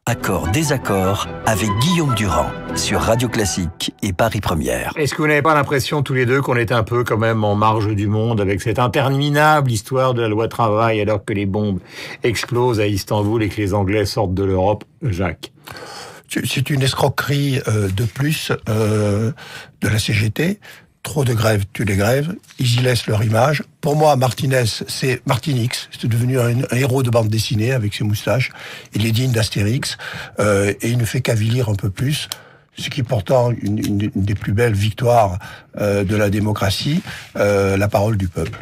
Accord, désaccord avec Guillaume Durand sur Radio Classique et Paris Première. Est-ce que vous n'avez pas l'impression tous les deux qu'on est un peu quand même en marge du monde avec cette interminable histoire de la loi travail alors que les bombes explosent à Istanbul et que les Anglais sortent de l'Europe, Jacques? C'est une escroquerie de plus de la CGT. Trop de grèves tuent les grèves, ils y laissent leur image. Pour moi, Martinez, c'est Martinix, c'est devenu un héros de bande dessinée avec ses moustaches. Il est digne d'Astérix, et il ne fait qu'avilir un peu plus, ce qui est pourtant une des plus belles victoires de la démocratie, la parole du peuple.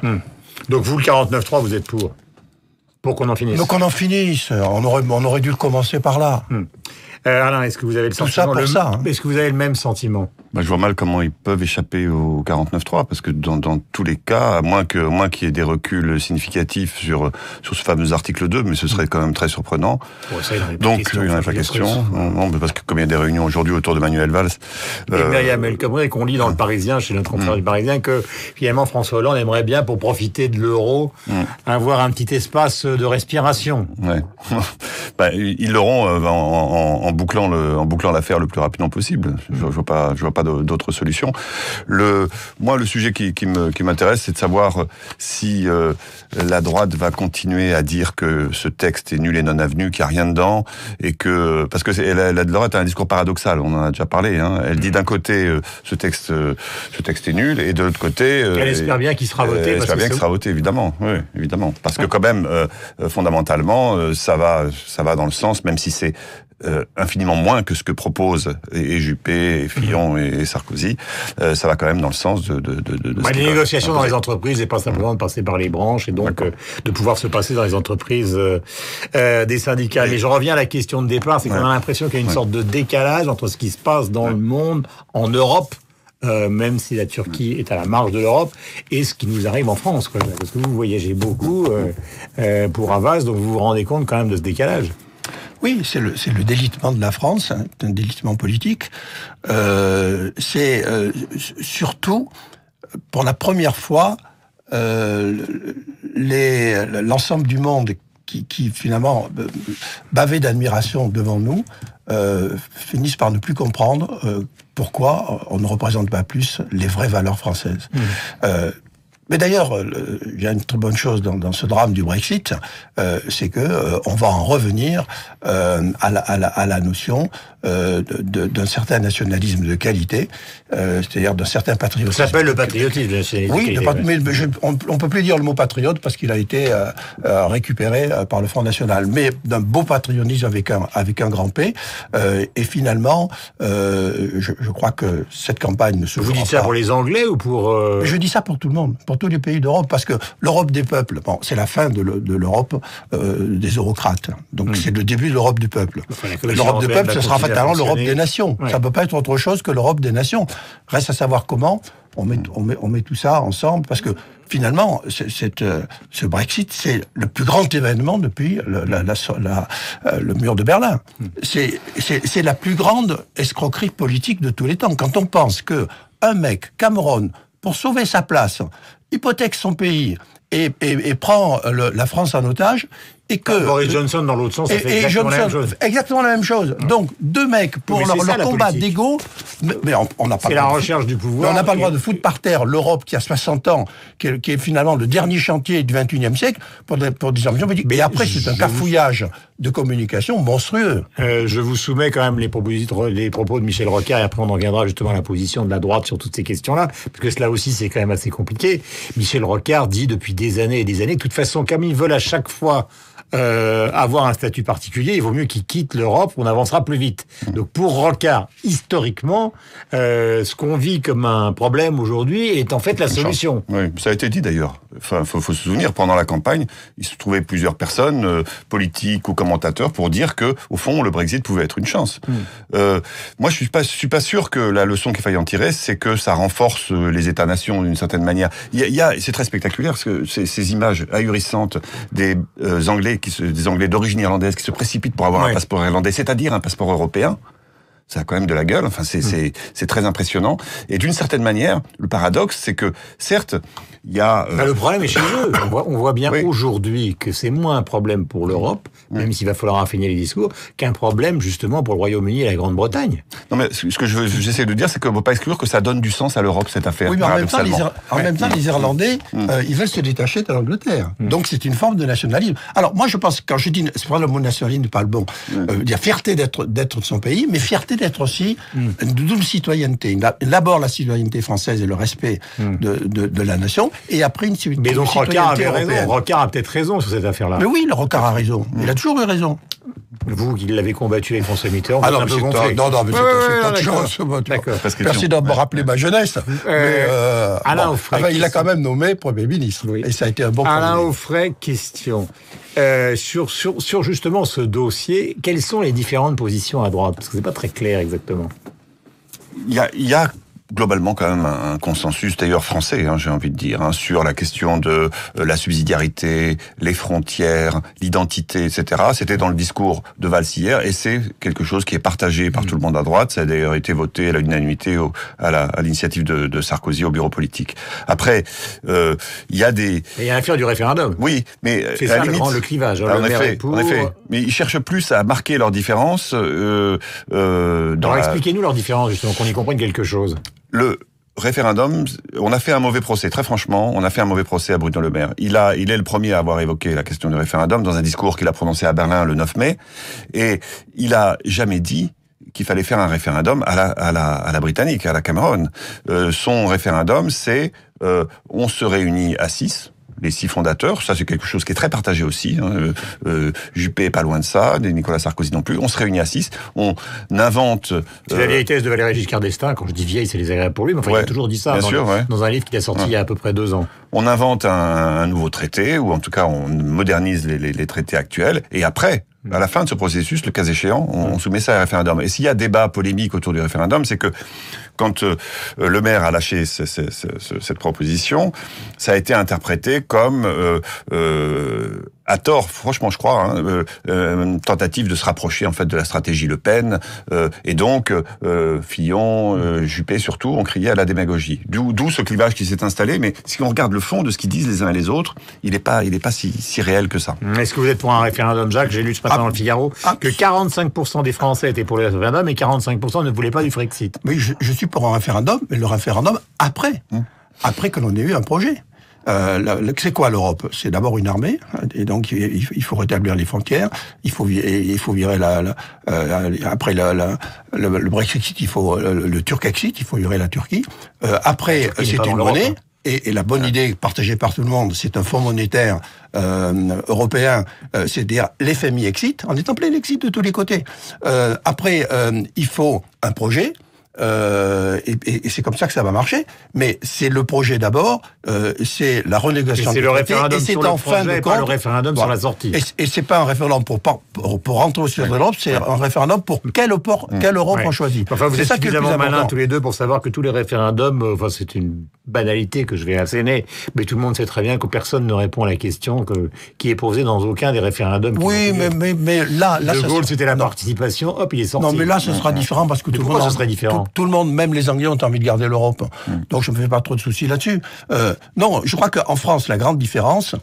Donc vous, le 49.3, vous êtes pour qu'on en finisse? Donc on en finisse, on aurait dû le commencer par là. Alain, est-ce que vous avez le sentiment Est-ce que vous avez le même sentiment? Je vois mal comment ils peuvent échapper au 49.3, parce que dans tous les cas, à moins qu'il y ait des reculs significatifs sur ce fameux article 2, mais ce serait quand même très surprenant. Donc, il n'y en a pas question. Non, parce que comme il y a des réunions aujourd'hui autour de Manuel Valls... Et Myriam El Khomri, qu'on lit dans le Parisien, chez notre confrère du Parisien, que finalement François Hollande aimerait bien, pour profiter de l'euro, avoir un petit espace de respiration. Ouais. Ils l'auront en bouclant l'affaire le plus rapidement possible. Je vois pas d'autres solutions. Moi, le sujet qui m'intéresse, c'est de savoir si la droite va continuer à dire que ce texte est nul et non avenu, qu'il n'y a rien dedans, et que parce que la droite a un discours paradoxal. On en a déjà parlé. Elle dit d'un côté ce texte est nul, et de l'autre côté, elle espère bien qu'il sera voté. Elle espère bien qu'il sera voté, évidemment. Oui, évidemment. Parce que quand même, fondamentalement, ça va dans le sens, même si c'est infiniment moins que ce que proposent et Juppé, et Fillon et Sarkozy, ça va quand même dans le sens de les négociations dans les entreprises, et pas simplement de passer par les branches, et donc de pouvoir se passer dans les entreprises des syndicats. Mais je reviens à la question de départ, c'est qu'on a l'impression qu'il y a une sorte de décalage entre ce qui se passe dans le monde, en Europe, même si la Turquie est à la marge de l'Europe, et ce qui nous arrive en France, quoi. Parce que vous voyagez beaucoup pour Havas, donc vous vous rendez compte quand même de ce décalage. Oui, c'est le délitement de la France, un délitement politique. C'est surtout, pour la première fois, l'ensemble du monde qui finalement bavait d'admiration devant nous, finissent par ne plus comprendre pourquoi on ne représente pas plus les vraies valeurs françaises. Mais d'ailleurs, il y a une très bonne chose dans ce drame du Brexit, c'est que on va en revenir à la notion d'un certain nationalisme de qualité, c'est-à-dire d'un certain patriotisme. Ça s'appelle le patriotisme de nationalité. Oui, mais on peut plus dire le mot patriote parce qu'il a été récupéré par le Front National, mais d'un beau patriotisme avec un grand P. Et finalement, je crois que cette campagne ne se fera pas. Vous dites ça pour les Anglais ou pour Je dis ça pour tout le monde, pour tous les pays d'Europe, parce que l'Europe des peuples, c'est la fin de l'Europe des eurocrates. Donc c'est le début de l'Europe du peuple. L'Europe des peuples, ce sera fatalement l'Europe des nations. Ouais. Ça peut pas être autre chose que l'Europe des nations. Reste à savoir comment on met tout ça ensemble, parce que finalement, ce Brexit, c'est le plus grand événement depuis le mur de Berlin. C'est la plus grande escroquerie politique de tous les temps. Quand on pense que un mec, Cameron, pour sauver sa place, hypothèque son pays et prend la France en otage, et que Boris Johnson dans l'autre sens, ça fait exactement la même chose. Exactement la même chose. Donc deux mecs pour leur combat d'ego, mais on n'a pas. C'est la recherche du pouvoir. On n'a pas le droit de foutre par terre l'Europe qui a 60 ans, qui est finalement le dernier chantier du XXIe siècle pour des ambitions politiques. Mais après, c'est un cafouillage de communication monstrueux. Je vous soumets quand même les propos de Michel Rocard, et après on en reviendra justement à la position de la droite sur toutes ces questions-là, parce que cela aussi c'est quand même assez compliqué. Michel Rocard dit depuis des années et des années, de toute façon, comme ils veulent à chaque fois avoir un statut particulier, il vaut mieux qu'ils quittent l'Europe, on avancera plus vite. Donc pour Rocard, historiquement, ce qu'on vit comme un problème aujourd'hui est en fait la solution. Oui, ça a été dit d'ailleurs. Enfin, faut se souvenir, pendant la campagne, il se trouvait plusieurs personnes, politiques ou commentateurs, pour dire que, au fond, le Brexit pouvait être une chance. Moi, je suis pas sûr que la leçon qu'il faille en tirer, c'est que ça renforce les États-nations d'une certaine manière. C'est très spectaculaire, parce que ces images ahurissantes des Anglais des Anglais d'origine irlandaise qui se précipitent pour avoir un passeport irlandais, c'est-à-dire un passeport européen, ça a quand même de la gueule. Enfin, c'est très impressionnant. Et d'une certaine manière, le paradoxe, c'est que, certes, il y a... Le problème est chez eux. On voit bien aujourd'hui que c'est moins un problème pour l'Europe, même s'il va falloir affiner les discours, qu'un problème justement pour le Royaume-Uni et la Grande-Bretagne. Non, mais ce que j'essaie de dire, c'est qu'on ne peut pas exclure que ça donne du sens à l'Europe, cette affaire. Oui, mais en même temps, les Irlandais, ils veulent se détacher de l'Angleterre. Donc c'est une forme de nationalisme. Alors moi, je pense que quand je dis, c'est pas le mot nationalisme n'est pas le bon. Il y a fierté d'être de son pays, mais fierté d'être aussi une double citoyenneté. D'abord la citoyenneté française et le respect de la nation, et après une citoyenneté. Mais donc Rocard avait raison. Rocard a peut-être raison sur cette affaire-là. Mais oui, le Rocard a raison. Il a toujours eu raison. Vous qui l'avez combattu avec François Mitterrand, vous êtes un peu gonflé. Non, mais d'accord. Merci de me rappeler ma jeunesse. Alain Auffray, il a quand même nommé Premier ministre. Oui. Et ça a été un bon Alain Auffray, question. Sur justement ce dossier, quelles sont les différentes positions à droite? Parce que c'est pas très clair exactement. Il y a globalement quand même un consensus, d'ailleurs français, j'ai envie de dire, sur la question de la subsidiarité, les frontières, l'identité, etc. C'était dans le discours de Valls hier, et c'est quelque chose qui est partagé par tout le monde à droite. Ça a d'ailleurs été voté à l'unanimité à l'initiative de Sarkozy au bureau politique. Après, il y a des... Il y a l'affaire du référendum. Oui, mais c'est ça le clivage. En effet. Mais ils cherchent plus à marquer leurs différences. Alors expliquez-nous leurs différences, justement, qu'on y comprenne quelque chose. Le référendum, on a fait un mauvais procès, très franchement, on a fait un mauvais procès à Bruno Le Maire. Il est le premier à avoir évoqué la question du référendum dans un discours qu'il a prononcé à Berlin le 9 mai, et il a jamais dit qu'il fallait faire un référendum à la britannique, à la Cameron. Son référendum, c'est on se réunit à 6. Les 6 fondateurs, ça c'est quelque chose qui est très partagé aussi. Juppé est pas loin de ça, Nicolas Sarkozy non plus. On se réunit à 6, on invente... C'est la vieille thèse de Valéry Giscard d'Estaing. Quand je dis vieille, c'est désagréable pour lui, mais enfin, il a toujours dit ça dans un livre qu'il a sorti il y a à peu près 2 ans. On invente un nouveau traité, ou en tout cas on modernise les traités actuels, et après, à la fin de ce processus, le cas échéant, on soumet ça à un référendum. Et s'il y a débat polémique autour du référendum, c'est que quand Le Maire a lâché cette proposition, ça a été interprété comme à tort, franchement, je crois, une tentative de se rapprocher en fait de la stratégie Le Pen, et donc Fillon, Juppé surtout, ont crié à la démagogie. D'où ce clivage qui s'est installé. Mais si on regarde le fond de ce qu'ils disent les uns et les autres, il n'est pas si réel que ça. Est-ce que vous êtes pour un référendum, Jacques? J'ai lu ce matin dans le Figaro que 45% des Français étaient pour le référendum et 45% ne voulaient pas du Frexit. Oui, je suis pour un référendum, mais le référendum après que l'on ait eu un projet. C'est quoi l'Europe? C'est d'abord une armée, et donc il faut rétablir les frontières. Il faut virer après le Brexit, il faut le Turkexit, il faut virer la Turquie. Après, c'est une monnaie. Et la bonne idée partagée par tout le monde, c'est un fonds monétaire européen, c'est-à-dire l'FMI exit, en étant plein l'exit de tous les côtés. Après, il faut un projet. Et c'est comme ça que ça va marcher. Mais c'est le projet d'abord, c'est la renégociation. Et c'est le référendum sur le projet, pas le référendum sur la sortie. Et c'est pas un référendum pour rentrer au sein de l'Europe, c'est un référendum pour quelle Europe on choisit. Enfin, vous êtes suffisamment malins tous les deux pour savoir que tous les référendums, c'est une banalité que je vais asséner, mais tout le monde sait très bien que personne ne répond à la question qui est posée dans aucun des référendums. Oui, mais là, De Gaulle, c'était la participation, hop, il est sorti. Non, mais là, ce sera différent parce que tout le monde. Ce serait différent. Tout le monde, même les Anglais, ont envie de garder l'Europe. Donc je me fais pas trop de soucis là-dessus. Non, je crois qu'en France, la grande différence,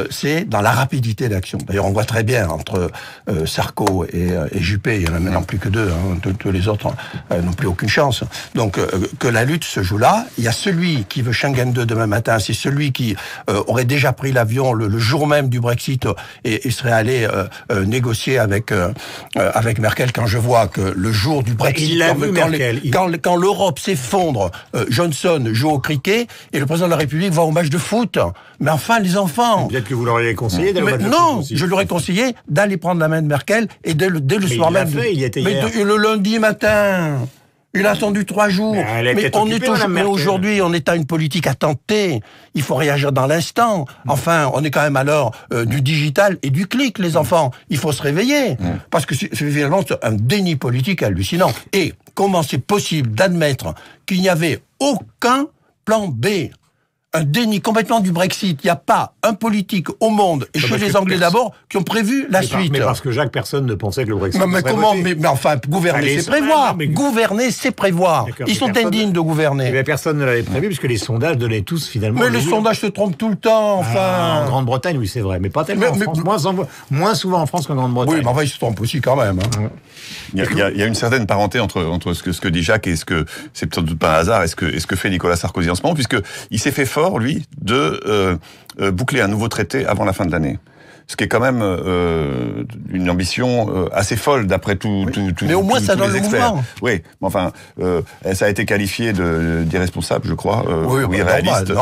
c'est dans la rapidité d'action. D'ailleurs, on voit très bien entre Sarko et Juppé, il y en a maintenant plus que 2, tous les autres n'ont plus aucune chance. Donc que la lutte se joue là. Il y a celui qui veut Schengen 2 demain matin, c'est celui qui aurait déjà pris l'avion le jour même du Brexit et serait allé négocier avec Merkel. Quand je vois que le jour du Brexit, il l'a vu, Merkel. Quand l'Europe s'effondre, Johnson joue au cricket et le président de la République va au match de foot. Mais enfin, les enfants... Peut-être que vous l'auriez conseillé d'aller au match de foot. Non, je lui aurais conseillé d'aller prendre la main de Merkel et dès le soir même... Il y était hier. Le lundi matin... Il a attendu 3 jours. Mais aujourd'hui, on est à une politique à tenter. Il faut réagir dans l'instant. Enfin, on est quand même à l'heure du digital et du clic, les enfants. Il faut se réveiller. Parce que c'est finalement un déni politique hallucinant. Et comment c'est possible d'admettre qu'il n'y avait aucun plan B? un déni complètement du Brexit. Il n'y a pas un politique au monde, et chez les Anglais d'abord, qui ont prévu la suite. Mais parce que Jacques, personne ne pensait que le Brexit mais comment mais enfin, gouverner, c'est prévoir. Gouverner, c'est prévoir. Ils sont indignes de gouverner. Mais personne ne l'avait prévu, puisque les sondages donnaient tous, finalement... Mais les sondages se trompent tout le temps, enfin... En Grande-Bretagne, oui, c'est vrai, mais pas tellement en France. Moins souvent en France qu'en Grande-Bretagne. Oui, mais enfin, ils se trompent aussi quand même. Hein. Il y a une certaine parenté entre ce que dit Jacques et ce que, c'est sans doute pas un hasard, et ce que fait Nicolas Sarkozy en ce moment, puisque il s'est fait fort, lui, de boucler un nouveau traité avant la fin de l'année. Ce qui est quand même une ambition assez folle d'après tout. Mais au moins ça donne le mouvement. Oui, mais enfin, ça a été qualifié d'irresponsable, je crois, ou irréaliste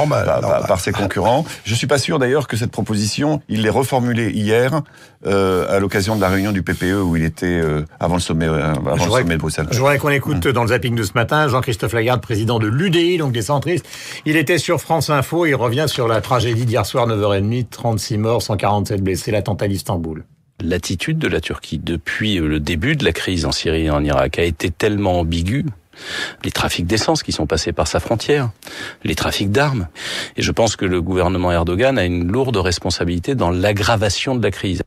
par ses concurrents. Je suis pas sûr d'ailleurs que cette proposition, il l'ait reformulée hier à l'occasion de la réunion du PPE où il était avant le sommet de Bruxelles. Je voudrais qu'on écoute dans le zapping de ce matin Jean-Christophe Lagarde, président de l'UDI, donc des centristes. Il était sur France Info, il revient sur la tragédie d'hier soir, 9h30, 36 morts, 147 blessés. C'est l'attentat d'Istanbul. L'attitude de la Turquie depuis le début de la crise en Syrie et en Irak a été tellement ambiguë. Les trafics d'essence qui sont passés par sa frontière, les trafics d'armes. Et je pense que le gouvernement Erdogan a une lourde responsabilité dans l'aggravation de la crise.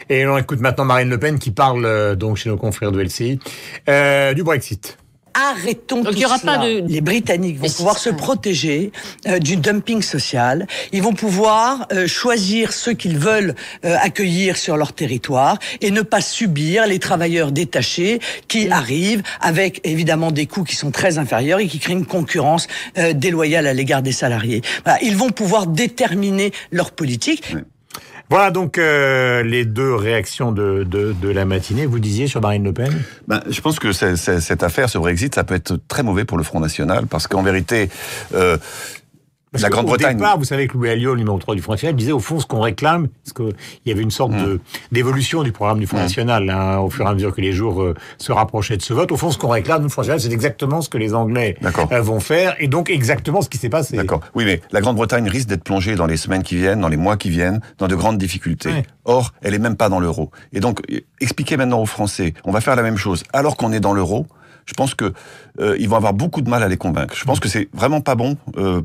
Et on écoute maintenant Marine Le Pen qui parle donc chez nos confrères de LCI du Brexit. Arrêtons tout cela. Les Britanniques vont pouvoir se protéger du dumping social. Ils vont pouvoir choisir ceux qu'ils veulent accueillir sur leur territoire et ne pas subir les travailleurs détachés qui arrivent avec évidemment des coûts qui sont très inférieurs et qui créent une concurrence déloyale à l'égard des salariés. Voilà, ils vont pouvoir déterminer leur politique. Oui. Voilà donc les deux réactions de la matinée. Vous disiez sur Marine Le Pen ? Je pense que cette affaire, ce Brexit, ça peut être très mauvais pour le Front National, parce qu'en vérité... Parce la Grande-Bretagne. Au départ, vous savez que Louis Alliot, le numéro 3 du Front National, disait au fond ce qu'on réclame, parce qu'il y avait une sorte d'évolution du programme du Front National, hein, au fur et à mesure que les jours se rapprochaient de ce vote. Au fond, ce qu'on réclame du Front National, c'est exactement ce que les Anglais vont faire, et donc exactement ce qui s'est passé. D'accord. Oui, mais la Grande-Bretagne risque d'être plongée dans les semaines qui viennent, dans les mois qui viennent, dans de grandes difficultés. Ouais. Or, elle est même pas dans l'euro. Et donc, expliquez maintenant aux Français, on va faire la même chose, alors qu'on est dans l'euro. Je pense que ils vont avoir beaucoup de mal à les convaincre. Je pense que c'est vraiment pas bon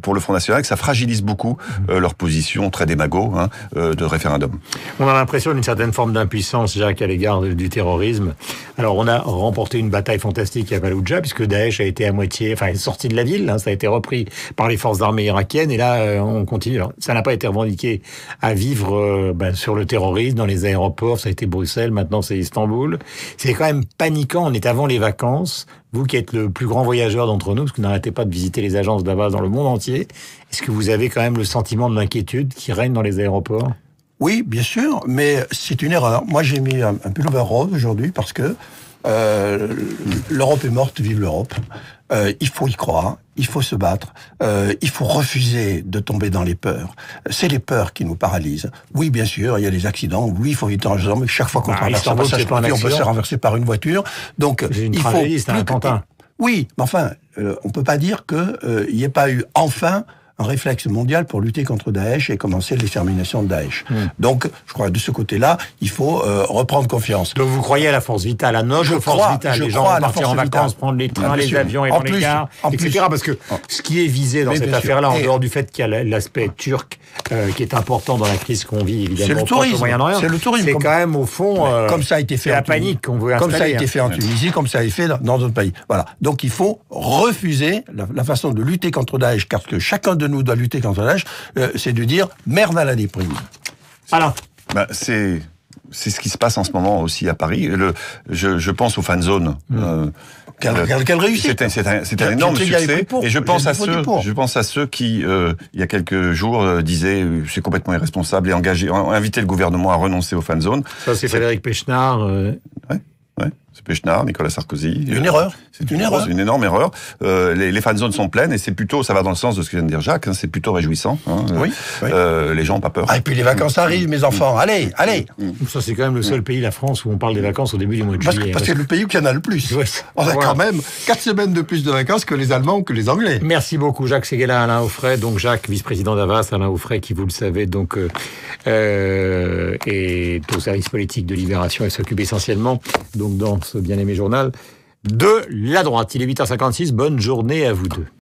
pour le Front National, que ça fragilise beaucoup leur position très démago de référendum. On a l'impression d'une certaine forme d'impuissance, Jacques, à l'égard du terrorisme. Alors, on a remporté une bataille fantastique à Fallujah, puisque Daesh a été est sorti de la ville. Hein, ça a été repris par les forces armées irakiennes, et là, on continue. Alors, ça n'a pas été revendiqué à vivre sur le terrorisme, dans les aéroports. Ça a été Bruxelles, maintenant c'est Istanbul. C'est quand même paniquant. On est avant les vacances. Vous qui êtes le plus grand voyageur d'entre nous, parce que vous n'arrêtez pas de visiter les agences d'Avas dans le monde entier, est-ce que vous avez quand même le sentiment de l'inquiétude qui règne dans les aéroports ? Oui, bien sûr, mais c'est une erreur. Moi, j'ai mis un pullover rose aujourd'hui parce que l'Europe est morte, vive l'Europe. Il faut y croire, il faut se battre, il faut refuser de tomber dans les peurs. C'est les peurs qui nous paralysent. Oui, bien sûr, il y a des accidents. Oui, il faut éviter un accident, mais chaque fois qu'on traverse un passage piéton, on peut se renverser par une voiture. Donc, il faut c'est un attentat. Oui, mais enfin, on peut pas dire que il n'y ait pas eu enfin un réflexe mondial pour lutter contre Daesh et commencer l'extermination de Daesh. Donc, je crois que de ce côté-là, il faut reprendre confiance. Donc, vous croyez à la force vitale, à notre force vitale. Les gens vont partir en vacances, prendre les trains, les avions et dans les cars, etc. Parce que ce qui est visé dans cette affaire-là, en dehors du fait qu'il y a l'aspect turc qui est important dans la crise qu'on vit, évidemment, c'est le tourisme. C'est le tourisme. C'est quand même, au fond, comme ça a été fait la panique qu'on veut installer. Comme ça a été fait en Tunisie, comme ça a été fait dans d'autres pays. Voilà. Donc, il faut refuser la façon de lutter contre Daesh, parce que chacun de nous doit lutter contre Daesh, c'est de dire merde à la déprise. Alors, c'est ce qui se passe en ce moment aussi à Paris. Je pense aux fan zones. Quelle réussite. C'est un énorme succès. Et je pense à ceux qui, il y a quelques jours, disaient c'est complètement irresponsable et invité le gouvernement à renoncer aux fan zones. Ça, c'est Frédéric Pechnard. Ouais. C'est Pechnard, Nicolas Sarkozy. Une erreur. C'est une énorme erreur. Les fan zones sont pleines et c'est plutôt, ça va dans le sens de ce que vient de dire Jacques, c'est plutôt réjouissant. Oui. Les gens n'ont pas peur. Et puis les vacances arrivent, mes enfants. Allez. Ça, c'est quand même le seul pays, la France, où on parle des vacances au début du mois de juillet. Parce que c'est le pays qui en a le plus. Ouais. On a quand même 4 semaines de plus de vacances que les Allemands ou que les Anglais. Merci beaucoup, Jacques Séguéla, Alain Auffray. Donc, Jacques, vice-président d'Avas, Alain Auffray, qui, vous le savez, donc, est au service politique de Libération et s'occupe essentiellement, donc, dans ce bien-aimé journal, de la droite. Il est 8h56. Bonne journée à vous deux.